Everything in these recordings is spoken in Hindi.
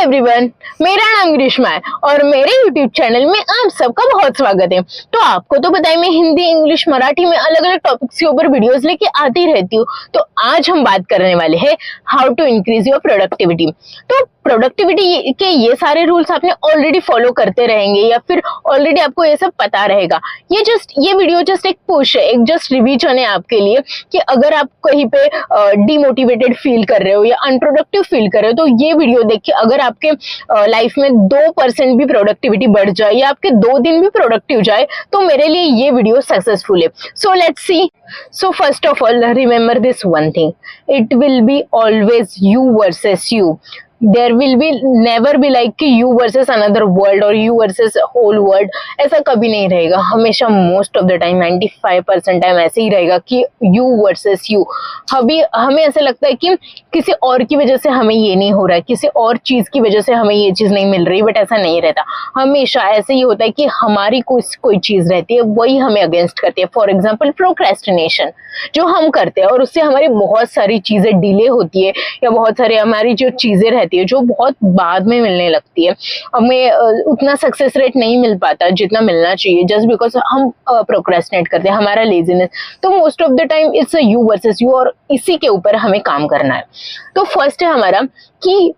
एवरीवन, मेरा नाम ग्रीष्मा है और मेरे यूट्यूब चैनल में आप सबका बहुत स्वागत है। तो आपको तो पता है मैं हिंदी, इंग्लिश, मराठी में अलग अलग टॉपिक्स के ऊपर वीडियोस लेके आती रहती हूँ। तो आज हम बात करने वाले हैं how to increase your productivity. तो प्रोडक्टिविटी के ये सारे रूल्स आपने ऑलरेडी फॉलो करते रहेंगे या फिर ऑलरेडी आपको ये सब पता रहेगा। ये वीडियो जस्ट एक पुश है, एक जस्ट रिवीजन है आपके लिए कि अगर आप कहीं पे डिमोटिवेटेड फील कर रहे हो या अनप्रोडक्टिव फील कर रहे हो तो ये वीडियो देख के अगर आपके लाइफ में 2% भी प्रोडक्टिविटी बढ़ जाए या आपके 2 दिन भी प्रोडक्टिव जाए तो मेरे लिए ये वीडियो सक्सेसफुल है। So let's see. So first of all remember this one thing, it will be always you versus you. There will be never be like कि you versus another world और you versus whole world, ऐसा कभी नहीं रहेगा। हमेशा most of the time 95% time ऐसे ही रहेगा कि you versus you। हमें ऐसा लगता है कि किसी और की वजह से हमें ये नहीं हो रहा है, किसी और चीज की वजह से हमें ये चीज नहीं मिल रही, बट ऐसा नहीं रहता। हमेशा ऐसे ही होता है कि हमारी कोई चीज रहती है वही हमें अगेंस्ट करती है। फॉर एग्जाम्पल प्रोक्रेस्टिनेशन जो हम करते हैं और उससे हमारी बहुत सारी चीजें डिले होती है या बहुत सारी हमारी जो चीजें रहती है जो बहुत बाद में मिलने लगती है। हमें उतना सक्सेस रेट नहीं मिल पाता जितना मिलना चाहिए जस्ट बिकॉज हम प्रोक्रेस्टिनेट करते हैं, हमारा लेजीनेस। तो most of the time it's a you versus you और इसी के ऊपर हमें काम करना है। तो फर्स्ट है हमारा कि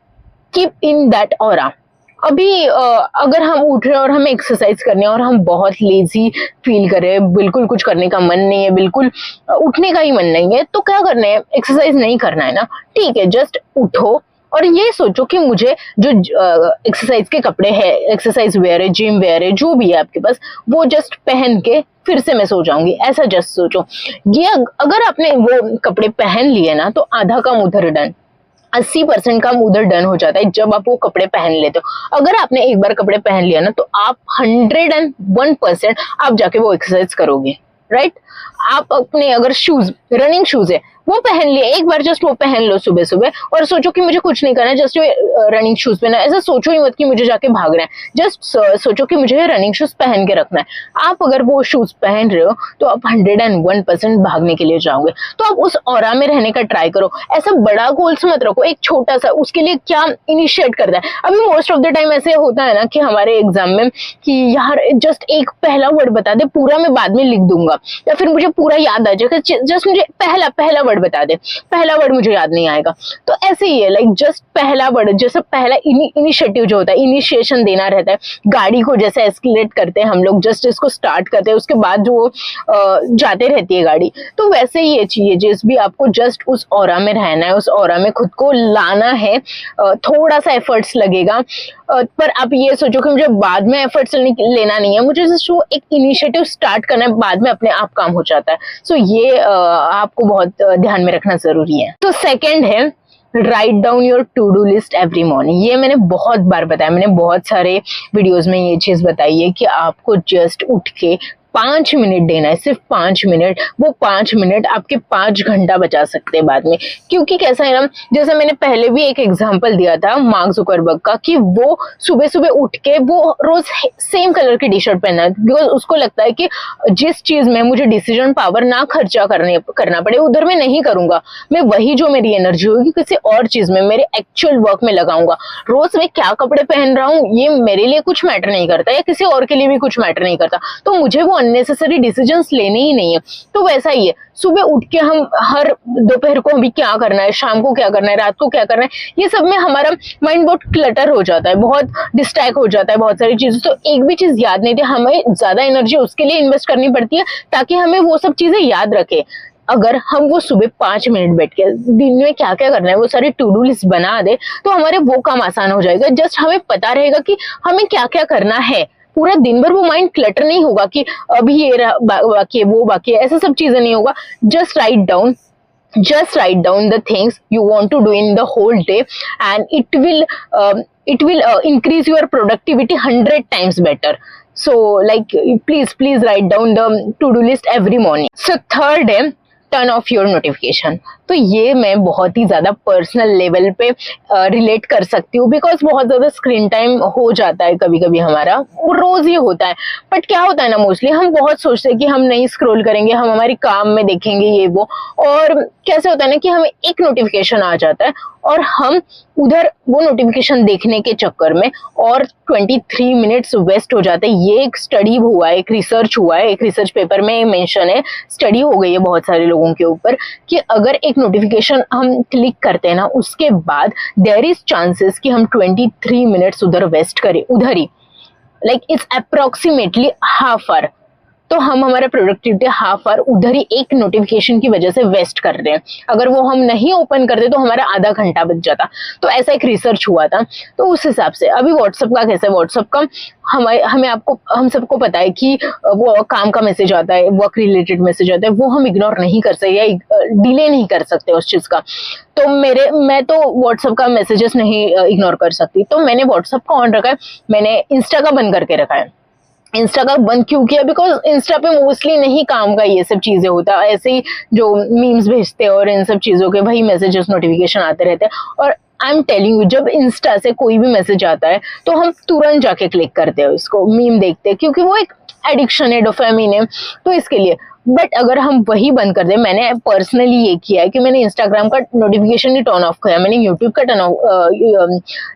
कीप इन दैट ऑरा। अभी अगर हम उठ रहे हैं और हमें एक्सरसाइज करनी है और हम बहुत लेजी फील कर रहे हैं, बिल्कुल कुछ करने का मन नहीं है, बिल्कुल उठने का ही मन नहीं है, तो क्या करना है? एक्सरसाइज नहीं करना है ना, ठीक है, जस्ट उठो और ये सोचो कि मुझे जो एक्सरसाइज के कपड़े हैं, एक्सरसाइज वेयर है, जिम वेयर है, जो भी है आपके पास, वो जस्ट पहन के फिर से मैं सो जाऊंगी, ऐसा जस्ट सोचो। ये अगर आपने वो कपड़े पहन लिए ना तो आधा काम उधर डन, 80% काम उधर डन हो जाता है जब आप वो कपड़े पहन लेते हो। अगर आपने एक बार कपड़े पहन लिया ना तो आप 101% आप जाके वो एक्सरसाइज करोगे, राइट? आप अपने अगर शूज, रनिंग शूज है वो पहन लिए, एक बार जस्ट वो पहन लो सुबह सुबह और सोचो कि मुझे कुछ नहीं करना है, जस्ट रनिंग शूज पहना है। ऐसा सोचो ही मत कि मुझे जाके भागना है, जस्ट सोचो कि मुझे रनिंग शूज पहन के रखना है। आप अगर वो शूज पहन रहे हो तो आप 101% भागने के लिए जाओगे। तो आप उस ऑरा में रहने का ट्राई करो। ऐसा बड़ा गोल्स मत रखो, एक छोटा सा, उसके लिए क्या इनिशिएट करता है। अभी मोस्ट ऑफ द टाइम ऐसे होता है ना कि हमारे एग्जाम में कि यार जस्ट एक पहला वर्ड बता दे, पूरा मैं बाद में लिख दूंगा, या फिर मुझे पूरा याद आ जाएगा, जस्ट मुझे पहला वर्ड बता दे, पहला वर्ड मुझे याद नहीं आएगा। तो ऐसे ही है, लाइक जस्ट पहला वर्ड, जैसे पहला इनिशिएटिव जो होता है, इनिशिएशन देना रहता है। गाड़ी को जैसे एस्केलेट करते हैं हम लोग, जस्ट इसको स्टार्ट करते हैं, उसके बाद जो जाते रहती है गाड़ी, तो वैसे ही ये चाहिए जिस भी आपको जस्ट उस ऑरा में रहना है, उस ऑरा में खुद को लाना है। थोड़ा सा एफर्ट्स लगेगा पर आप ये सोचो कि मुझे बाद में एफर्ट्स लेना नहीं है, मुझे जस्ट वो एक इनिशिएटिव स्टार्ट करना है, बाद में अपने आप काम हो जाता है। सो ये आपको बहुत ध्यान में रखना जरूरी है। तो सेकंड है write down your to do list every morning. ये मैंने बहुत बार बताया, मैंने बहुत सारे वीडियोस में ये चीज बताई है कि आपको जस्ट उठ के 5 मिनट देना है, सिर्फ 5 मिनट। वो 5 मिनट आपके 5 घंटा बचा सकते हैं बाद में। क्योंकि कैसा है ना, जैसे मैंने पहले भी एक एग्जांपल दिया था मार्क जुकरबर्ग का कि वो सुबह सुबह उठ के वो रोज सेम कलर की टी शर्ट पहनना है, बिकॉज उसको लगता है कि जिस चीज में मुझे डिसीजन पावर ना खर्चा करना पड़े उधर मैं नहीं करूंगा, मैं वही जो मेरी एनर्जी होगी किसी और चीज में, मेरे एक्चुअल वर्क में लगाऊंगा। रोज मैं क्या कपड़े पहन रहा हूँ ये मेरे लिए कुछ मैटर नहीं करता या किसी और के लिए भी कुछ मैटर नहीं करता, तो मुझे वो अननेसेसरी डिसीजंस लेने ही नहीं है। तो वैसा ही है, सुबह उठ के हम हर दोपहर को अभी क्या करना है, शाम को क्या करना है, रात को क्या करना है, ये सब में हमारा माइंड बहुत क्लटर हो जाता है, बहुत डिस्ट्रैक्ट हो जाता है बहुत सारी चीजें। तो एक भी चीज याद नहीं थी, हमें ज्यादा एनर्जी उसके लिए इन्वेस्ट करनी पड़ती है ताकि हमें वो सब चीजें याद रखे। अगर हम वो सुबह 5 मिनट बैठ के दिन में क्या क्या करना है वो सारी टू डू लिस्ट बना दे तो हमारे वो काम आसान हो जाएगा। जस्ट हमें पता रहेगा कि हमें क्या क्या करना है, पूरा दिन भर वो माइंड क्लटर नहीं होगा कि अभी ये बाकी है, वो बाकी है, ऐसा सब चीजें नहीं होगा। Just write down the things you want to do in the whole day and it will increase your productivity 100 times better. So like please write down the to do list every morning. So third है turn off your notification. तो ये मैं बहुत ही ज्यादा पर्सनल लेवल पे रिलेट कर सकती हूँ, बिकॉज बहुत ज्यादा स्क्रीन टाइम हो जाता है कभी कभी हमारा, वो रोज ही होता है। बट क्या होता है ना, मोस्टली हम बहुत सोचते हैं कि हम नहीं स्क्रॉल करेंगे, हम हमारी काम में देखेंगे ये वो, और कैसे होता है ना कि हमें एक नोटिफिकेशन आ जाता है और हम उधर वो नोटिफिकेशन देखने के चक्कर में और 23 मिनट्स वेस्ट हो जाते हैं। ये एक स्टडी हुआ है, एक रिसर्च हुआ है, एक रिसर्च पेपर में मेंशन है, स्टडी हो गई है बहुत सारे लोगों के ऊपर, कि अगर एक नोटिफिकेशन हम क्लिक करते हैं ना, उसके बाद देयर इज चांसेस कि हम 23 मिनट्स उधर वेस्ट करें, उधर ही, like it's approximately half hour. तो हम हमारा प्रोडक्टिविटी हाफ आवर उधर ही एक नोटिफिकेशन की वजह से वेस्ट कर रहे हैं। अगर वो हम नहीं ओपन करते तो हमारा आधा घंटा बच जाता। तो ऐसा एक रिसर्च हुआ था। तो उस हिसाब से अभी व्हाट्सएप का कैसा है, व्हाट्सएप का हम सबको पता है कि वो काम का मैसेज आता है, वर्क रिलेटेड मैसेज आता है, वो हम इग्नोर नहीं कर सकते या डिले नहीं कर सकते उस चीज का। तो मैं तो व्हाट्सएप का मैसेजेस नहीं इग्नोर कर सकती, तो मैंने व्हाट्सएप का ऑन रखा है, मैंने इंस्टा का बंद करके रखा है। इंस्टा का बंद क्यों किया, बिकॉज इंस्टा पे मोस्टली नहीं काम का ये सब चीजें होता है, ऐसे ही जो मीम्स भेजते हैं और इन सब चीजों के वही मैसेजेस नोटिफिकेशन आते रहते हैं। और आई एम टेलिंग यू, जब इंस्टा से कोई भी मैसेज आता है तो हम तुरंत जाके क्लिक करते हैं उसको, मीम देखते हैं, क्योंकि वो एक एडिक्शन है, डोपामिन है, तो इसके लिए। बट अगर हम वही बंद कर दे, मैंने पर्सनली ये किया है कि मैंने इंस्टाग्राम का नोटिफिकेशन ही टर्न ऑफ किया, मैंने यूट्यूब का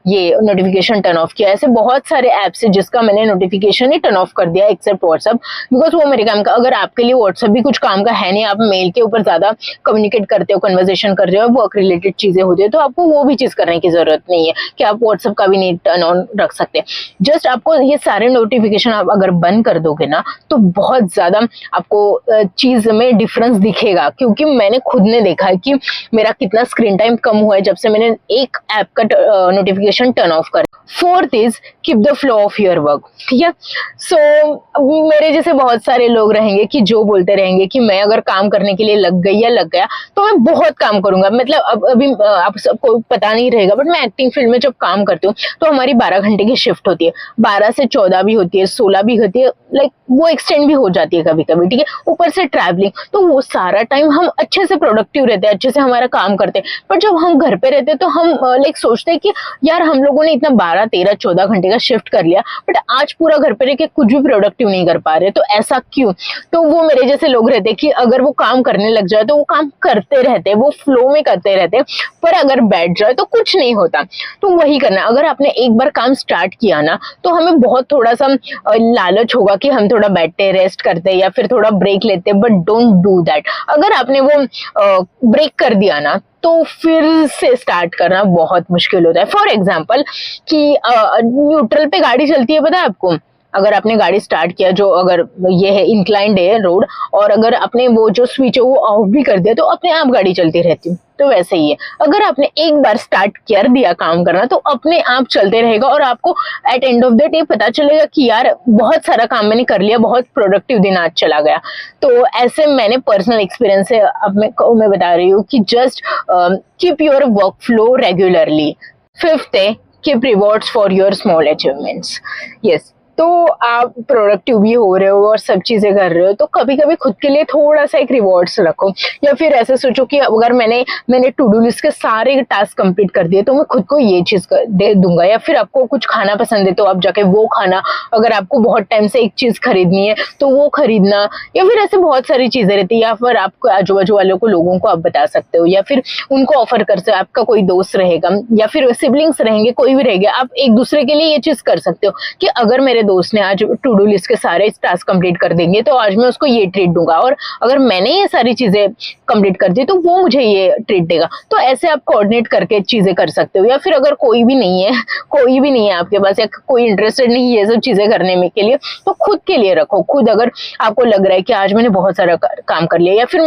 ये नोटिफिकेशन टर्न ऑफ किया। ऐसे बहुत सारे ऐप्स है जिसका मैंने नोटिफिकेशन ही टर्न ऑफ कर दिया, एक्सेप्ट व्हाट्सएप, बिकॉज वो मेरे काम का। अगर आपके लिए व्हाट्सएप भी कुछ काम का है नहीं, आप मेल के ऊपर ज्यादा कम्युनिकेट करते हो, कन्वर्सेशन कर रहे हो, वर्क रिलेटेड चीजें होती है, तो आपको वो भी चीज करने की जरूरत नहीं है कि आप व्हाट्सएप का भी नहीं टर्न ऑन रख सकते। जस्ट आपको ये सारे नोटिफिकेशन आप अगर बंद कर दोगे ना, तो बहुत ज्यादा आपको चीज में डिफरेंस दिखेगा, क्योंकि मैंने खुद ने देखा है कि मेरा कितना स्क्रीन टाइम कम हुआ है जब से मैंने एक ऐप का नोटिफिकेशन टर्न ऑफ कर। Fourth is keep the flow of your work, ठीक है। सो मेरे जैसे बहुत सारे लोग रहेंगे कि जो बोलते रहेंगे कि मैं अगर काम करने के लिए लग गई या लग गया तो मैं बहुत काम करूंगा। मतलब अब अभी आप सबको पता नहीं रहेगा, बट मैं एक्टिंग फील्ड में जब काम करती हूँ तो हमारी 12 घंटे की शिफ्ट होती है, 12 से 14 भी होती है, 16 भी होती है, लाइक वो एक्सटेंड भी हो जाती है कभी कभी, ठीक है। ऊपर से ट्रैवलिंग, तो वो सारा टाइम हम अच्छे से प्रोडक्टिव रहते हैं, अच्छे से हमारा काम करते हैं। पर जब हम घर पे रहते हैं तो हम लाइक सोचते हैं कि यार हम लोगों ने इतना 12, 13, 14 घंटे का शिफ्ट कर लिया, बट आज पूरा घर पे रह के कुछ भी प्रोडक्टिव नहीं कर पा रहे, तो ऐसा क्यों। तो वो मेरे जैसे लोग रहते हैं कि अगर वो काम करने लग जाए तो वो काम करते रहते हैं, वो फ्लो में करते रहते हैं, पर अगर बैठ जाए तो कुछ नहीं होता। तो वही करना, अगर आपने एक बार काम स्टार्ट किया ना, तो हमें बहुत थोड़ा सा लालच होगा कि हम थोड़ा बैठते, रेस्ट करते या फिर थोड़ा ब्रेक लेते, बट डोंट डू दैट। अगर आपने वो ब्रेक कर दिया ना, तो फिर से स्टार्ट करना बहुत मुश्किल होता है। फॉर एग्जाम्पल कि न्यूट्रल पे गाड़ी चलती है, पता है आपको। अगर आपने गाड़ी स्टार्ट किया, जो अगर ये है इंक्लाइंड है रोड, और अगर आपने वो जो स्विच है वो ऑफ भी कर दिया, तो अपने आप गाड़ी चलती रहती है। तो वैसे ही है, अगर आपने एक बार स्टार्ट कर दिया काम करना तो अपने आप चलते रहेगा, और आपको at end of the day पता चलेगा कि यार बहुत सारा काम मैंने कर लिया, बहुत प्रोडक्टिव दिन आज चला गया। तो ऐसे मैंने पर्सनल एक्सपीरियंस से अब मैं बता रही हूँ कि just keep your work flow regularly. Fifth है keep rewards for your small achievements. Yes, तो आप प्रोडक्टिव भी हो रहे हो और सब चीजें कर रहे हो, तो कभी कभी खुद के लिए थोड़ा सा एक रिवॉर्ड्स रखो, या फिर ऐसे सोचो कि अगर मैंने टू डू लिस्ट के सारे टास्क कंप्लीट कर दिए तो मैं खुद को ये चीज दे दूंगा। या फिर आपको कुछ खाना पसंद है तो आप जाके वो खाना, अगर आपको बहुत टाइम से एक चीज खरीदनी है तो वो खरीदना, या फिर ऐसे बहुत सारी चीजें रहती है। या फिर आपको आजू बाजू वालों को, लोगों को आप बता सकते हो, या फिर उनको ऑफर कर सकते हो। आपका कोई दोस्त रहेगा या फिर सिबलिंग्स रहेंगे, कोई भी रहेगा, आप एक दूसरे के लिए ये चीज कर सकते हो कि अगर मेरे दोस्त ने आज टू डू लिस्ट के सारे टास्क कंप्लीट कर देंगे तो आज मैं उसको ये ट्रीट दूंगा, और अगर मैंने ये सारी चीजें कंप्लीट कर दी तो वो मुझे ये ट्रीट देगा। तो ऐसे आप कोऑर्डिनेट करके चीजें कर सकते हो। या फिर अगर कोई भी नहीं है आपके पास, या कोई इंटरेस्टेड नहीं है ये सब चीजें करने में के लिए, तो खुद के लिए रखो। खुद अगर आपको लग रहा है कि आज मैंने बहुत सारा काम कर लिया, या फिर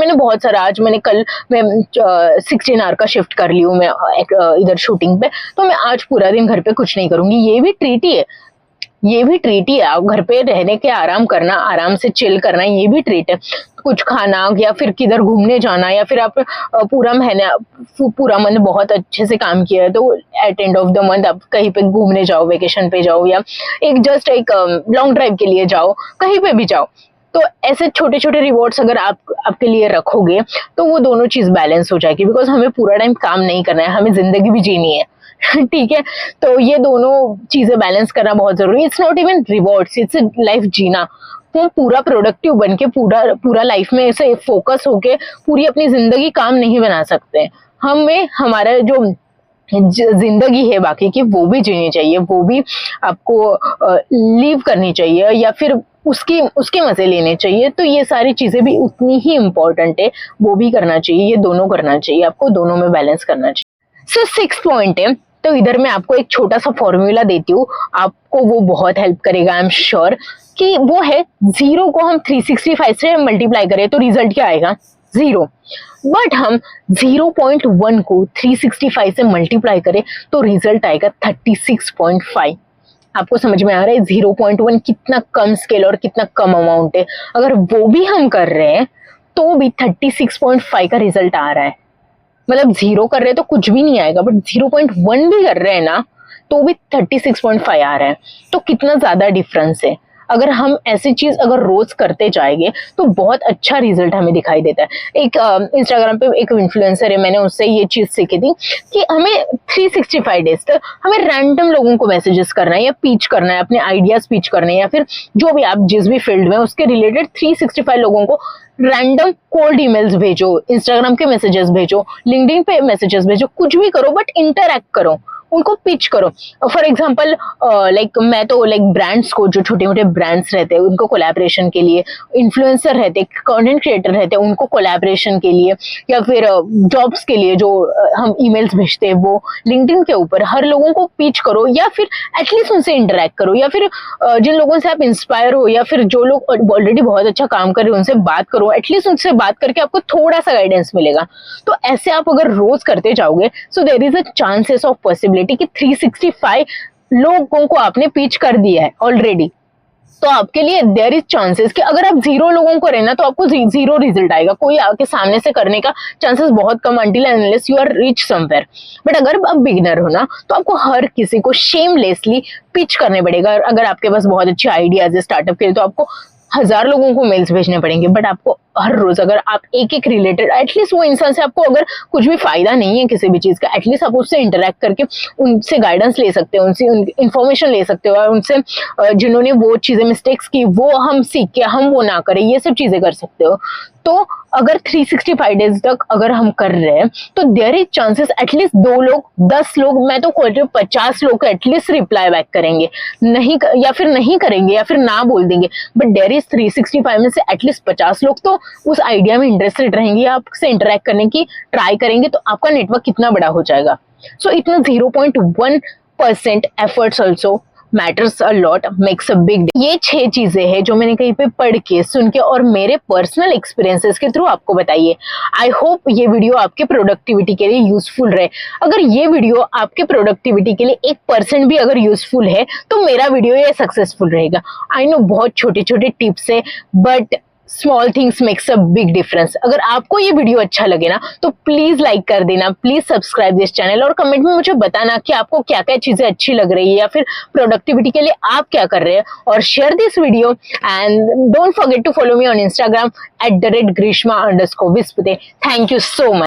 कल मैं 16 आवर का शिफ्ट कर ली हूँ मैं इधर शूटिंग पे, तो मैं आज पूरा दिन घर पे कुछ नहीं करूंगी, ये भी ट्रीट ही है। ये भी ट्रीट ही है। आप घर पे रहने के आराम करना, आराम से चिल करना, ये भी ट्रीट है। कुछ खाना, या फिर किधर घूमने जाना, या फिर आप पूरा मंथ बहुत अच्छे से काम किया है तो at end of the month आप कहीं पे घूमने जाओ, वेकेशन पे जाओ, या एक लॉन्ग ड्राइव के लिए जाओ, कहीं पे भी जाओ। तो ऐसे छोटे छोटे रिवॉर्ड्स अगर आप आपके लिए रखोगे तो वो दोनों चीज बैलेंस हो जाएगी, बिकॉज हमें पूरा टाइम काम नहीं करना है, हमें जिंदगी भी जीनी है ठीक है। तो ये दोनों चीजें बैलेंस करना बहुत जरूरी है। It's not even rewards, it's life जीना। तो पूरा प्रोडक्टिव बन के पूरा लाइफ में ऐसे फोकस होके पूरी अपनी जिंदगी काम नहीं बना सकते। हमें हमारा जो जिंदगी है बाकी की वो भी जीनी चाहिए, वो भी आपको लीव करनी चाहिए या फिर उसके मजे लेने चाहिए। तो ये सारी चीजें भी उतनी ही इम्पोर्टेंट है, वो भी करना चाहिए, ये दोनों करना चाहिए, आपको दोनों में बैलेंस करना चाहिए। सो 6 पॉइंट है, तो इधर मैं आपको एक छोटा सा फॉर्मूला देती हूँ, आपको वो बहुत हेल्प करेगा। आई एम श्योर कि वो है 0 को हम 365 से मल्टीप्लाई करें तो रिजल्ट क्या आएगा? 0। बट हम 0.1 को 365 से मल्टीप्लाई करें तो रिजल्ट आएगा 36.5। आपको समझ में आ रहा है 0.1 कितना कम स्केल और कितना कम अमाउंट है। अगर वो भी हम कर रहे हैं तो भी 36.5 का रिजल्ट आ रहा है। मतलब 0 कर रहे हैं तो कुछ भी नहीं आएगा, बट 0.1 भी कर रहे हैं ना तो भी 36.5 आ रहा है। तो कितना ज्यादा डिफरेंस है। अगर हम ऐसी चीज अगर रोज करते जाएंगे तो बहुत अच्छा रिजल्ट हमें दिखाई देता है। एक इंस्टाग्राम पे एक इन्फ्लुएंसर है, मैंने उससे ये चीज सीखी थी कि हमें 365 डेज तक हमें रैंडम लोगों को मैसेजेस करना है या पिच करना है, अपने आइडियाज पिच करने हैं, या फिर जो भी आप जिस भी फील्ड में उसके रिलेटेड 365 लोगों को रैंडम कोल्ड ईमेल्स भेजो, इंस्टाग्राम के मैसेजेस भेजो, लिंक्डइन पे मैसेजेस भेजो, कुछ भी करो बट इंटरैक्ट करो, उनको पिच करो। फॉर एग्जाम्पल लाइक मैं तो लाइक ब्रांड्स को, जो छोटे मोटे ब्रांड्स रहते हैं उनको कोलैबोरेशन के लिए, इन्फ्लुएंसर रहते हैं, कंटेंट क्रिएटर रहते हैं उनको कोलैबोरेशन के लिए, या फिर जॉब्स के लिए जो हम ईमेल्स भेजते हैं वो लिंक्डइन के ऊपर हर लोगों को पिच करो, या फिर एटलीस्ट उनसे इंटरेक्ट करो, या फिर जिन लोगों से आप इंस्पायर हो या फिर जो लोग ऑलरेडी बहुत अच्छा काम कर रहे हो उनसे बात करो। एटलीस्ट उनसे बात करके आपको थोड़ा सा गाइडेंस मिलेगा। तो ऐसे आप अगर रोज करते जाओगे so there is a chances of possibility कि 365 लोगों को आपने पिच कर दिया है ऑलरेडी। तो आपके लिए देयर इज चांसेस कि अगर आप 0 लोगों को रहना तो आपको 0 रिजल्ट आएगा, कोई आपके सामने से करने का चांसेस बहुत कम, until unless you are reach somewhere. But अगर आप बिगिनर हो ना तो आपको हर किसी को शेमलेसली पिच करने पड़ेगा। अगर आपके पास बहुत अच्छे आइडियाज है स्टार्टअप के लिए तो आपको 1000 लोगों को मेल्स भेजने पड़ेंगे, बट आपको हर रोज अगर आप एक रिलेटेड, एटलीस्ट वो इंसान से आपको अगर कुछ भी फायदा नहीं है किसी भी चीज का, एटलीस्ट आप उससे इंटरेक्ट करके उनसे गाइडेंस ले सकते हो, उनसे इंफॉर्मेशन ले सकते हो, और उनसे जिन्होंने वो चीजें मिस्टेक्स की वो हम सीख के हम वो ना करें, ये सब चीजें कर सकते हो। तो अगर 365 डेज तक अगर हम कर रहे हैं तो देयर इज चांसेस एटलीस्ट 2 लोग, 10 लोग, मैं तो कहती हूँ 50 लोग एटलीस्ट रिप्लाई बैक करेंगे, नहीं या फिर नहीं करेंगे या फिर ना बोल देंगे, बट देयर इज 365 में से एटलीस्ट 50 लोग तो उस आइडिया में इंटरेस्टेड रहेंगे, आपसे इंटरेक्ट करने की ट्राई करेंगे। तो आपका नेटवर्क कितना बड़ा हो जाएगा। सो इतना 0.1% efforts also matters a lot, makes a big. ये 6 चीजें हैं जो मैंने कहीं पे पढ़ के, सुन के और मेरे पर्सनल एक्सपीरियंसेस के थ्रू आपको बताइए। आई होप ये वीडियो आपके प्रोडक्टिविटी के लिए यूजफुल रहे। अगर ये वीडियो आपके प्रोडक्टिविटी के लिए 1% भी अगर यूजफुल है तो मेरा वीडियो ये सक्सेसफुल रहेगा। आई नो बहुत छोटे छोटे टिप्स है, but small things makes a big difference. अगर आपको ये वीडियो अच्छा लगे ना तो प्लीज लाइक कर देना, प्लीज सब्सक्राइब दिस चैनल, और कमेंट में मुझे बताना कि आपको क्या क्या चीजें अच्छी लग रही है या फिर प्रोडक्टिविटी के लिए आप क्या कर रहे हैं। और share this video and don't forget to follow me on Instagram @grishma_vispute। Thank you so much.